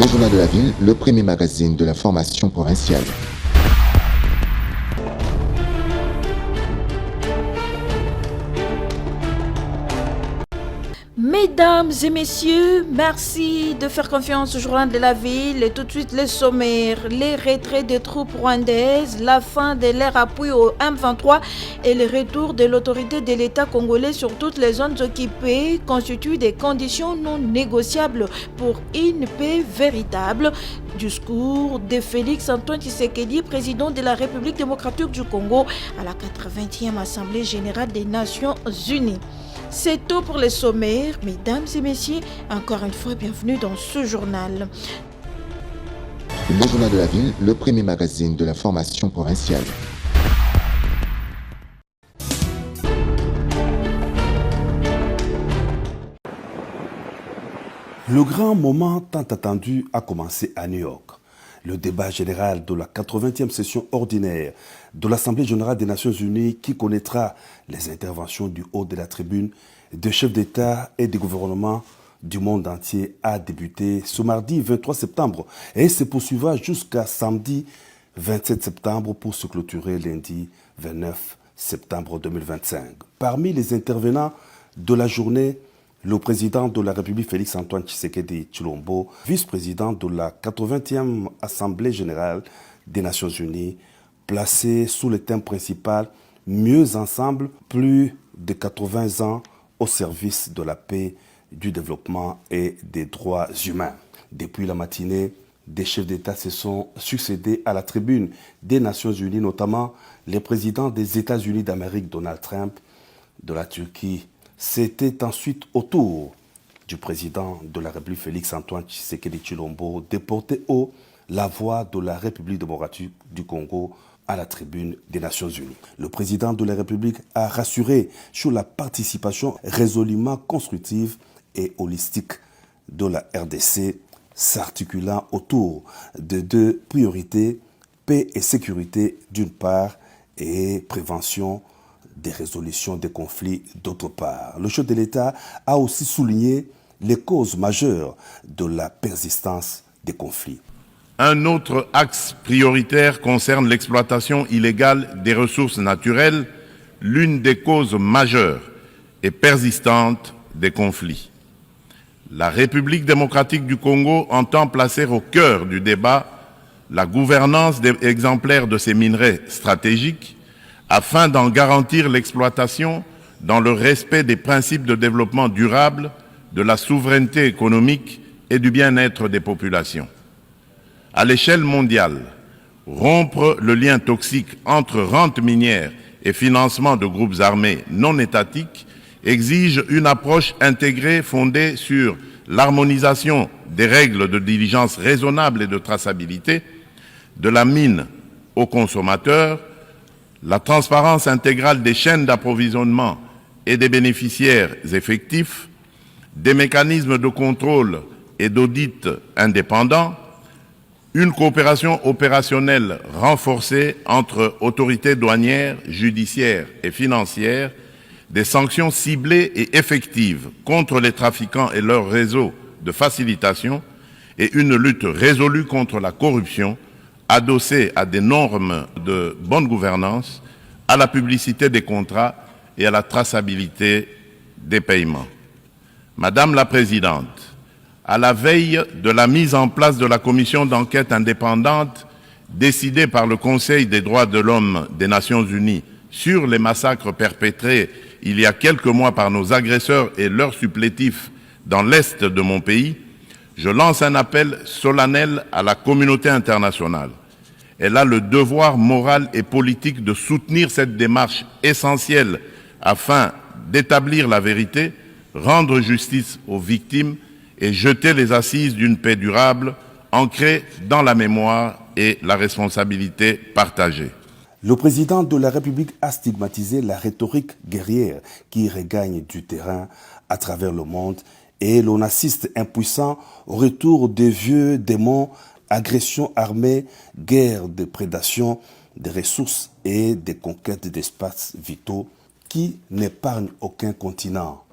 Le Journal de la Ville, le premier magazine de l'information provinciale. Mesdames et messieurs, merci de faire confiance au Journal de la Ville. Et tout de suite, les sommaires, les retraits des troupes rwandaises, la fin de leur appui au M23 et le retour de l'autorité de l'État congolais sur toutes les zones occupées constituent des conditions non négociables pour une paix véritable. Discours de Félix Antoine Tshisekedi, président de la République démocratique du Congo, à la 80e Assemblée générale des Nations Unies. C'est tout pour les sommaires. Mesdames et messieurs, encore une fois, bienvenue dans ce journal. Le Journal de la Ville, le premier magazine de l'information provinciale. Le grand moment tant attendu a commencé à New York. Le débat général de la 80e session ordinaire de l'Assemblée générale des Nations unies qui connaîtra les interventions du haut de la tribune des chefs d'État et de gouvernement du monde entier a débuté ce mardi 23 septembre et se poursuivra jusqu'à samedi 27 septembre pour se clôturer lundi 29 septembre 2025. Parmi les intervenants de la journée, le président de la République Félix Antoine Tshisekedi Tshilombo, vice-président de la 80e Assemblée générale des Nations unies, placé sous le thème principal « Mieux ensemble, plus de 80 ans au service de la paix, du développement et des droits humains ». Depuis la matinée, des chefs d'État se sont succédés à la tribune des Nations unies, notamment les présidents des États-Unis d'Amérique, Donald Trump, de la Turquie. C'était ensuite au tour du président de la République Félix Antoine Tshisekedi Tshilombo de porter haut la voix de la République démocratique du Congo à la tribune des Nations unies. Le président de la République a rassuré sur la participation résolument constructive et holistique de la RDC, s'articulant autour de deux priorités, paix et sécurité d'une part et prévention des résolutions des conflits d'autre part. Le chef de l'État a aussi souligné les causes majeures de la persistance des conflits. Un autre axe prioritaire concerne l'exploitation illégale des ressources naturelles, l'une des causes majeures et persistantes des conflits. La République démocratique du Congo entend placer au cœur du débat la gouvernance exemplaire de ces minerais stratégiques afin d'en garantir l'exploitation dans le respect des principes de développement durable, de la souveraineté économique et du bien-être des populations. À l'échelle mondiale, rompre le lien toxique entre rente minière et financement de groupes armés non étatiques exige une approche intégrée fondée sur l'harmonisation des règles de diligence raisonnable et de traçabilité, de la mine aux consommateurs, la transparence intégrale des chaînes d'approvisionnement et des bénéficiaires effectifs, des mécanismes de contrôle et d'audit indépendants, une coopération opérationnelle renforcée entre autorités douanières, judiciaires et financières, des sanctions ciblées et effectives contre les trafiquants et leurs réseaux de facilitation et une lutte résolue contre la corruption, adossée à des normes de bonne gouvernance, à la publicité des contrats et à la traçabilité des paiements. Madame la Présidente, à la veille de la mise en place de la commission d'enquête indépendante décidée par le Conseil des droits de l'homme des Nations unies sur les massacres perpétrés il y a quelques mois par nos agresseurs et leurs supplétifs dans l'est de mon pays, je lance un appel solennel à la communauté internationale. Elle a le devoir moral et politique de soutenir cette démarche essentielle afin d'établir la vérité, rendre justice aux victimes et jeter les assises d'une paix durable ancrée dans la mémoire et la responsabilité partagée. Le président de la République a stigmatisé la rhétorique guerrière qui regagne du terrain à travers le monde et l'on assiste impuissant au retour des vieux démons, agressions armées, guerre de prédation des ressources et des conquêtes d'espaces vitaux qui n'épargnent aucun continent.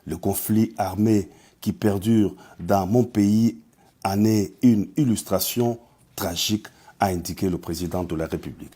Le conflit armé qui perdure dans mon pays en est une illustration tragique, a indiqué le président de la République.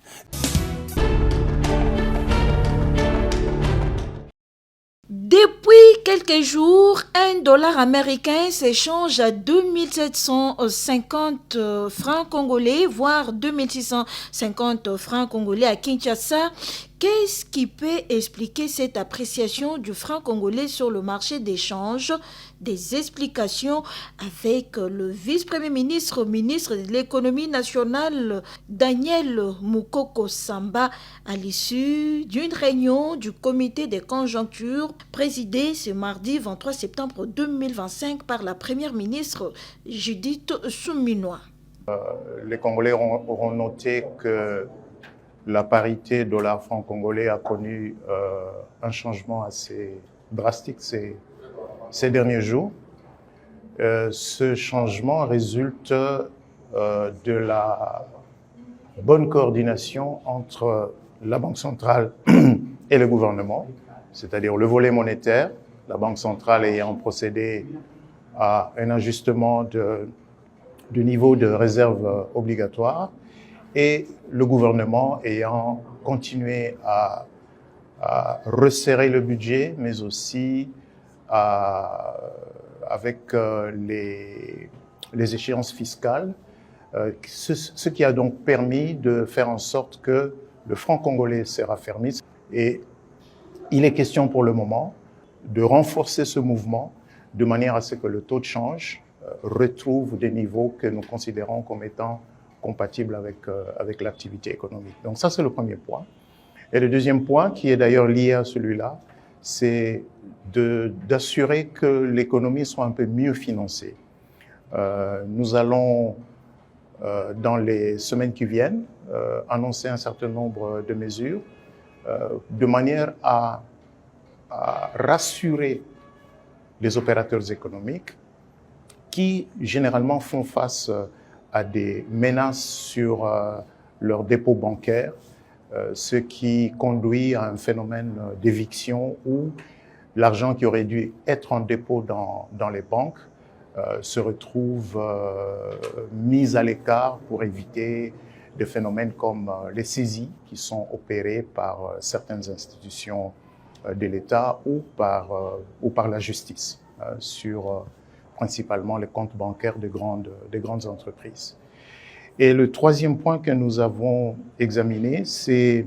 Depuis quelques jours, $1 américain s'échange à 2750 francs congolais, voire 2650 francs congolais à Kinshasa. Qu'est-ce qui peut expliquer cette appréciation du franc congolais sur le marché d'échange? Des explications avec le vice-premier ministre, ministre de l'économie nationale, Daniel Mukoko Samba, à l'issue d'une réunion du comité des conjonctures présidée ce mardi 23 septembre 2025 par la première ministre Judith Suminwa. Les Congolais auront noté que la parité dollar-franc congolais a connu un changement assez drastique ces derniers jours. Ce changement résulte de la bonne coordination entre la Banque centrale et le gouvernement, c'est-à-dire le volet monétaire, la Banque centrale ayant procédé à un ajustement du niveau de réserve obligatoire, et le gouvernement ayant continué à resserrer le budget, mais aussi avec les échéances fiscales, ce qui a donc permis de faire en sorte que le franc congolais s'est raffermi. Et il est question pour le moment de renforcer ce mouvement de manière à ce que le taux de change retrouve des niveaux que nous considérons comme étant compatible avec l'activité économique. Donc ça, c'est le premier point. Et le deuxième point, qui est d'ailleurs lié à celui-là, c'est d'assurer que l'économie soit un peu mieux financée. Nous allons, dans les semaines qui viennent, annoncer un certain nombre de mesures de manière à rassurer les opérateurs économiques qui, généralement, font face à des menaces sur leurs dépôts bancaires, ce qui conduit à un phénomène d'éviction où l'argent qui aurait dû être en dépôt dans les banques se retrouve mis à l'écart pour éviter des phénomènes comme les saisies qui sont opérées par certaines institutions de l'État ou par la justice sur principalement les comptes bancaires des grandes entreprises. Et le troisième point que nous avons examiné, c'est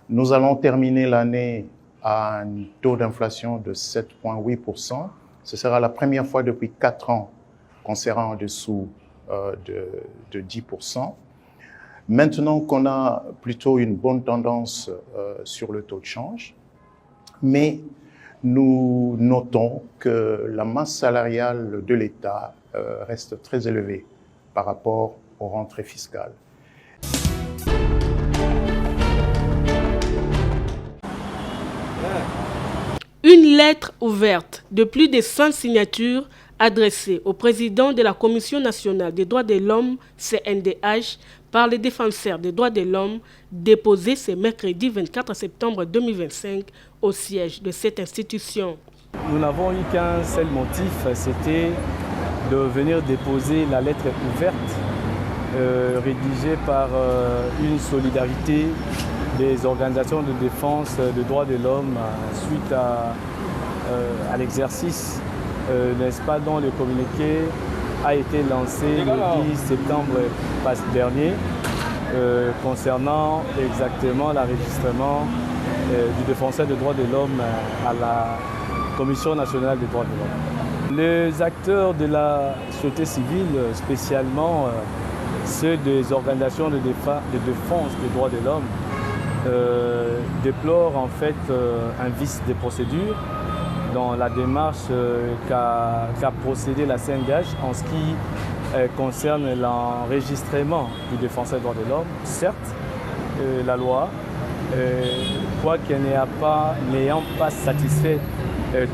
nous allons terminer l'année à un taux d'inflation de 7,8%. Ce sera la première fois depuis 4 ans qu'on sera en dessous de 10%. Maintenant qu'on a plutôt une bonne tendance sur le taux de change, mais nous notons que la masse salariale de l'État reste très élevée par rapport aux rentrées fiscales. Une lettre ouverte de plus de 100 signatures adressée au président de la Commission nationale des droits de l'homme, CNDH, par les défenseurs des droits de l'homme, déposée ce mercredi 24 septembre 2025 au siège de cette institution. Nous n'avons eu qu'un seul motif, c'était de venir déposer la lettre ouverte rédigée par une solidarité des organisations de défense des droits de l'homme suite à l'exercice, n'est-ce pas, dont le communiqué a été lancé le 10 septembre dernier concernant exactement l'enregistrement du défenseur des droits de l'homme à la Commission nationale des droits de l'homme. Les acteurs de la société civile, spécialement ceux des organisations de défense des droits de l'homme, déplorent en fait un vice de procédure dans la démarche qu'a procédé la CNDH en ce qui concerne l'enregistrement du défenseur des droits de l'homme. Certes, la loi, quoi qu'elle n'ayant pas satisfait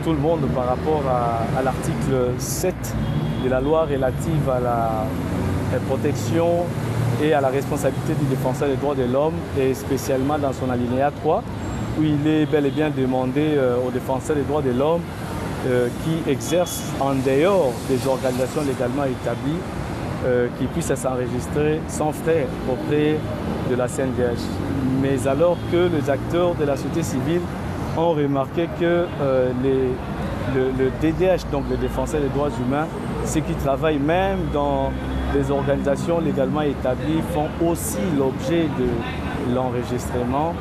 tout le monde par rapport à l'article 7 de la loi relative à la protection et à la responsabilité du défenseur des droits de l'homme, et spécialement dans son alinéa 3, où il est bel et bien demandé aux défenseurs des droits de l'homme qui exercent en dehors des organisations légalement établies qui puissent s'enregistrer sans frais auprès de la CNDH. Mais alors que les acteurs de la société civile ont remarqué que le DDH, donc le défenseur des droits humains, ceux qui travaillent même dans les organisations légalement établies font aussi l'objet de l'enregistrement.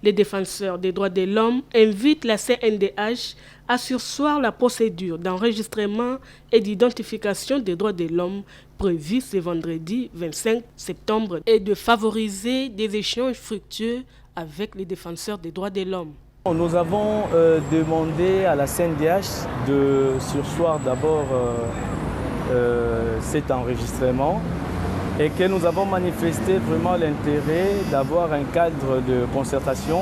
Les défenseurs des droits de l'homme invitent la CNDH à surseoir la procédure d'enregistrement et d'identification des droits de l'homme prévue ce vendredi 25 septembre et de favoriser des échanges fructueux avec les défenseurs des droits de l'homme. Nous avons demandé à la CNDH de surseoir d'abord cet enregistrement et que nous avons manifesté vraiment l'intérêt d'avoir un cadre de concertation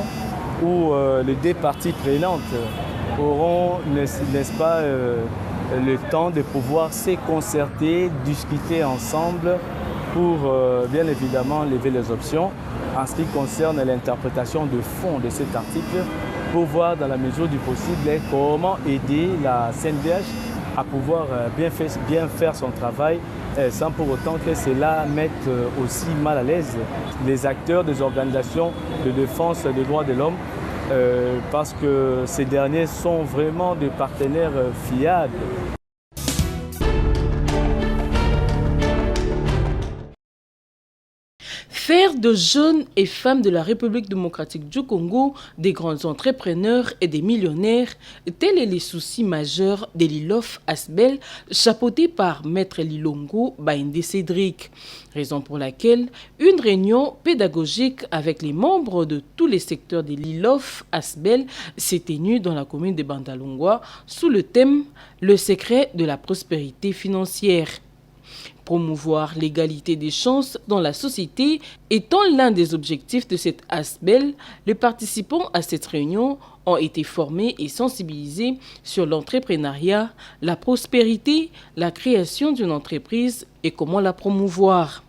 où les deux parties prenantes auront, n'est-ce pas, le temps de pouvoir se concerter, discuter ensemble pour bien évidemment lever les options en ce qui concerne l'interprétation de fond de cet article pour voir dans la mesure du possible comment aider la CNDH à pouvoir bien faire son travail sans pour autant que cela mette aussi mal à l'aise les acteurs des organisations de défense des droits de l'homme parce que ces derniers sont vraiment des partenaires fiables. Faire de jeunes et femmes de la République démocratique du Congo des grands entrepreneurs et des millionnaires, tels est les soucis majeurs de l'ILOF Asbel, chapeauté par Maître Lilongo Baïndé Cédric. Raison pour laquelle une réunion pédagogique avec les membres de tous les secteurs de l'ILOF Asbel s'est tenue dans la commune de Bandalungwa sous le thème « Le secret de la prospérité financière ». Promouvoir l'égalité des chances dans la société étant l'un des objectifs de cette ASBEL, les participants à cette réunion ont été formés et sensibilisés sur l'entrepreneuriat, la prospérité, la création d'une entreprise et comment la promouvoir.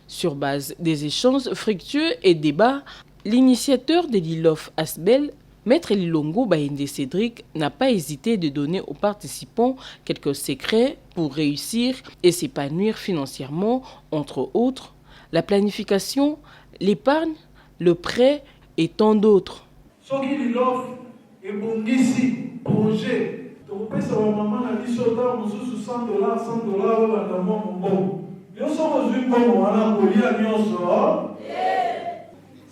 Sur base des échanges fructueux et débats, l'initiateur de l'ILOF ASBEL, Maître Lilongo Baïndé Cédric, n'a pas hésité de donner aux participants quelques secrets pour réussir et s'épanouir financièrement, entre autres, la planification, l'épargne, le prêt et tant d'autres.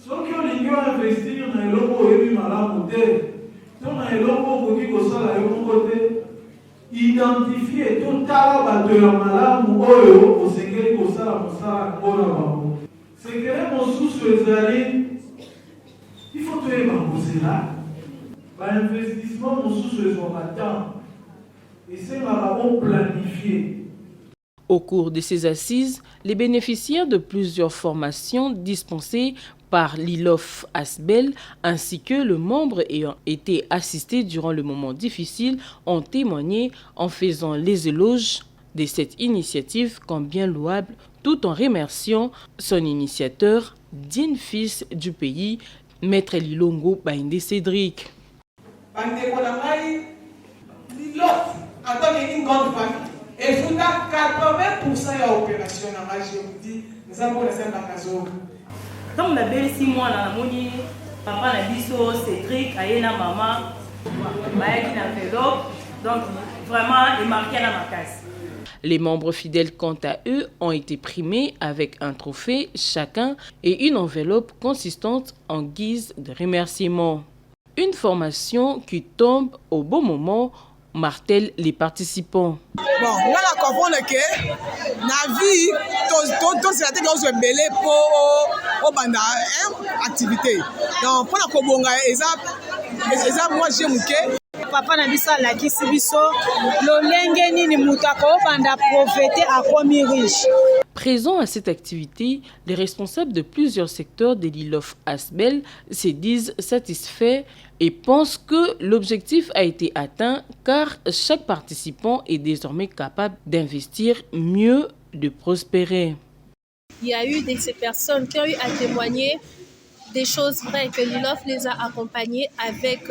soki olingi investir na eloko oyebi malamu te to na eloko okoki kosala yo moko te identifie totala bato ya malamu oyo osengeli kosala mosala yango na bango sekele mosusu ezali ifo toyeba kozela bainvestissement mosusu ezwaka temps esengaka oplanifier. Au cours de ces assises, les bénéficiaires de plusieurs formations dispensées par l'ILOF Asbel ainsi que le membre ayant été assisté durant le moment difficile ont témoigné en faisant les éloges de cette initiative comme bien louable tout en remerciant son initiateur, digne fils du pays, Maître Lilongo Baïndé Cédric. L'ILOF, en tant qu'une grande famille, et vous avez 80% de l'opération, je vous dis, nous avons laissé un bagazo. Donc, on a belle 6 mois, on a dit, papa a dit, Cédric, Ayena, maman, Baïki n'a fait l'autre. Donc, vraiment, il marquait à ma casse. Les membres fidèles, quant à eux, ont été primés avec un trophée chacun et une enveloppe consistante en guise de remerciement. Une formation qui tombe au bon moment, martèlent les participants. Bon, on a compris que la vie, tout c'est la chose de mêler pour une activité. Donc, pour la Kobonga, moi j'ai mouké. Papa na biso alakisi biso lolenge nini mutu akobanda profete akomi riche. Présents à cette activité, les responsables de plusieurs secteurs de l'ILOF Asbel se disent satisfaits et pensent que l'objectif a été atteint car chaque participant est désormais capable d'investir mieux, de prospérer. Il y a eu de ces personnes qui ont eu à témoigner des choses vraies, que l'ILOF les a accompagnés avec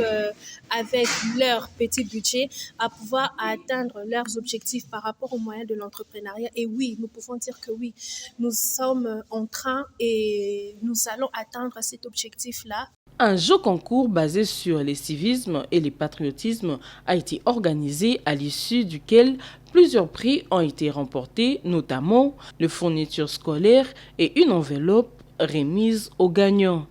leur petit budget à pouvoir atteindre leurs objectifs par rapport aux moyens de l'entrepreneuriat. Et oui, nous pouvons dire que oui, nous sommes en train et nous allons atteindre cet objectif-là. Un jeu concours basé sur le civisme et le patriotisme a été organisé à l'issue duquel plusieurs prix ont été remportés, notamment les fournitures scolaires et une enveloppe remise aux gagnants.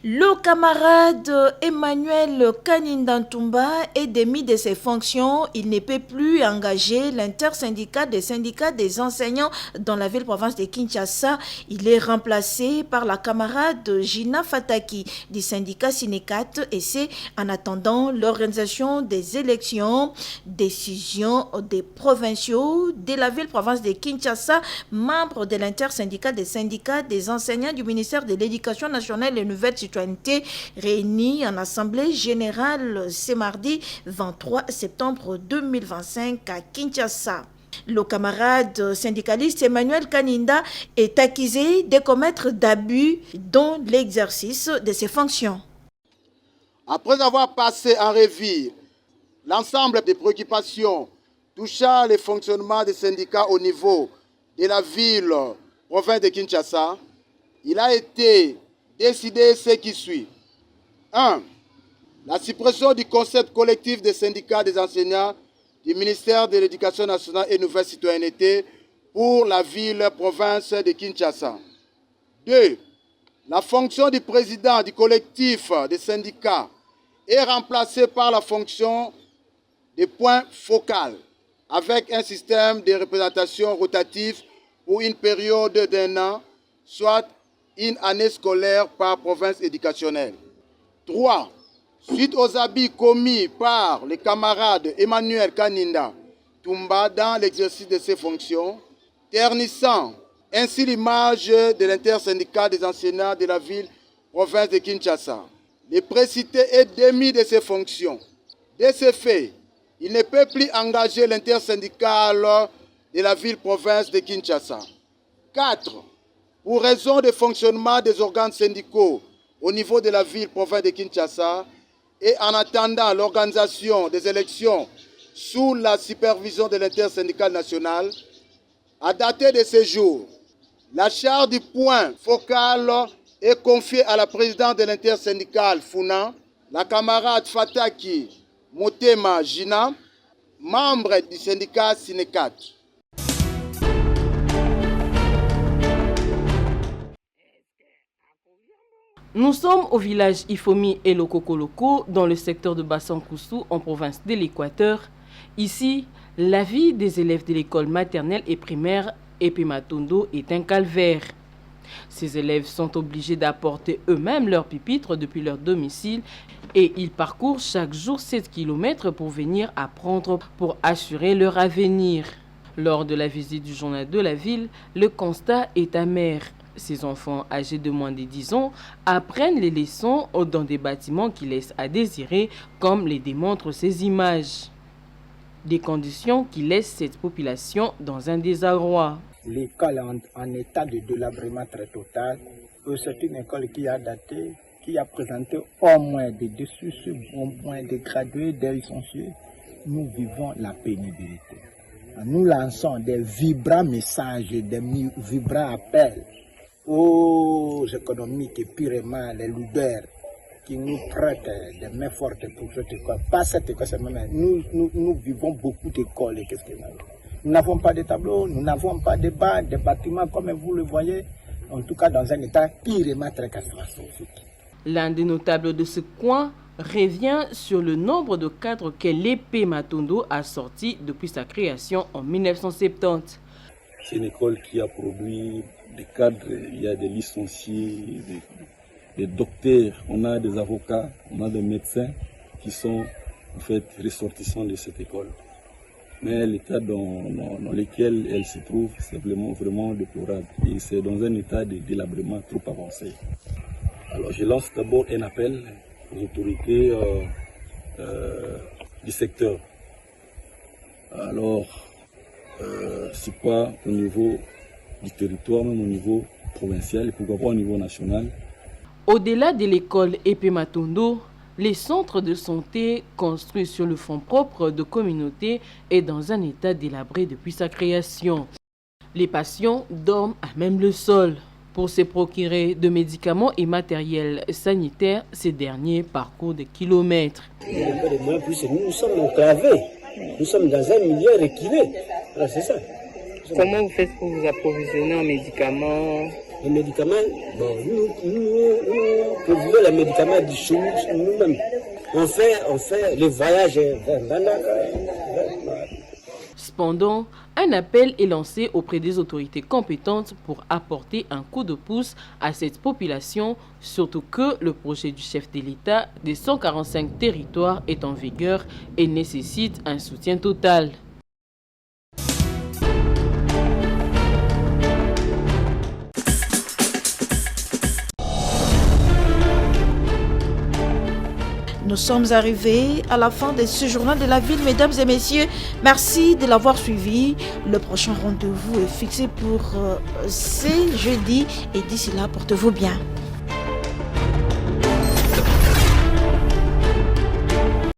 Le camarade Emmanuel Kanindantumba est démis de ses fonctions. Il ne peut plus engager l'intersyndicat des syndicats des enseignants dans la ville-province de Kinshasa. Il est remplacé par la camarade Gina Fataki du syndicat Sinecat et c'est en attendant l'organisation des élections, décision des provinciaux de la ville-province de Kinshasa, membre de l'intersyndicat des syndicats des enseignants du ministère de l'Éducation nationale et nouvelle réunis en assemblée générale ce mardi 23 septembre 2025 à Kinshasa. Le camarade syndicaliste Emmanuel Kaninda est accusé de commettre d'abus dans l'exercice de ses fonctions. Après avoir passé en revue l'ensemble des préoccupations touchant le fonctionnement des syndicats au niveau de la ville-province de Kinshasa, il a été décider ce qui suit. 1. La suppression du concept collectif des syndicats des enseignants du ministère de l'Éducation nationale et Nouvelle Citoyenneté pour la ville-province de Kinshasa. 2. La fonction du président du collectif des syndicats est remplacée par la fonction des points focaux avec un système de représentation rotatif pour une période d'1 an, soit une année scolaire par province éducationnelle. 3. Suite aux abus commis par les camarades Emmanuel Kaninda Tumba dans l'exercice de ses fonctions, ternissant ainsi l'image de l'intersyndicat des enseignants de la ville-province de Kinshasa, le précité est démis de ses fonctions. De ce fait, il ne peut plus engager l'intersyndical de la ville-province de Kinshasa. 4. Pour raison de fonctionnement des organes syndicaux au niveau de la ville-province de Kinshasa et en attendant l'organisation des élections sous la supervision de l'intersyndicale nationale, à dater de ce jour, la charge du point focal est confiée à la présidente de l'intersyndicale Funa, la camarade Fataki Motema Gina, membre du syndicat Sinecat. Nous sommes au village Ifomi et Lokokoloko, dans le secteur de Bassankoussou, en province de l'Équateur. Ici, la vie des élèves de l'école maternelle et primaire Epimatondo est un calvaire. Ces élèves sont obligés d'apporter eux-mêmes leurs pupitres depuis leur domicile et ils parcourent chaque jour 7 km pour venir apprendre pour assurer leur avenir. Lors de la visite du journal de la ville, le constat est amer. Ces enfants âgés de moins de 10 ans apprennent les leçons dans des bâtiments qui laissent à désirer, comme les démontrent ces images. Des conditions qui laissent cette population dans un désarroi. L'école est en état de délabrement très total. C'est une école qui a daté, qui a présenté au moins des dessus, au moins des gradués, des licenciés. Nous vivons la pénibilité. Nous lançons des vibrants messages, des vibrants appels aux économiques et purement les leaders qui nous prêtent des mains fortes pour cette école. Pas cette école, nous vivons beaucoup d'écoles. Qu'est-ce que nous n'avons pas de tableaux, nous n'avons pas de bancs, des bâtiments comme vous le voyez, en tout cas dans un état purement très catastrophique. L'un des notables de ce coin revient sur le nombre de cadres que l'épée Matondo a sorti depuis sa création en 1970. C'est une école qui a produit des cadres, il y a des licenciés, des docteurs, on a des avocats, on a des médecins qui sont en fait ressortissants de cette école. Mais l'état dans lequel elle se trouve, c'est vraiment déplorable. Et c'est dans un état de délabrement trop avancé. Alors je lance d'abord un appel aux autorités du secteur. Alors c'est pas au niveau du territoire, même au niveau provincial et pourquoi pas au niveau national. Au-delà de l'école Épée Matondo, les centres de santé construits sur le fonds propre de communauté est dans un état délabré depuis sa création. Les patients dorment à même le sol. Pour se procurer de médicaments et matériel sanitaire, ces derniers parcourent des kilomètres. Nous sommes enclavés, nous sommes dans un milieu reculé. C'est ça. Comment vous faites pour vous approvisionner en médicaments? Les médicaments, bon, nous produisons les médicaments du chou nous-mêmes. On fait le voyage vers Bandaka. Cependant, un appel est lancé auprès des autorités compétentes pour apporter un coup de pouce à cette population, surtout que le projet du chef de l'État des 145 territoires est en vigueur et nécessite un soutien total. Nous sommes arrivés à la fin de ce journal de la ville, mesdames et messieurs. Merci de l'avoir suivi. Le prochain rendez-vous est fixé pour ce jeudi et d'ici là, portez-vous bien.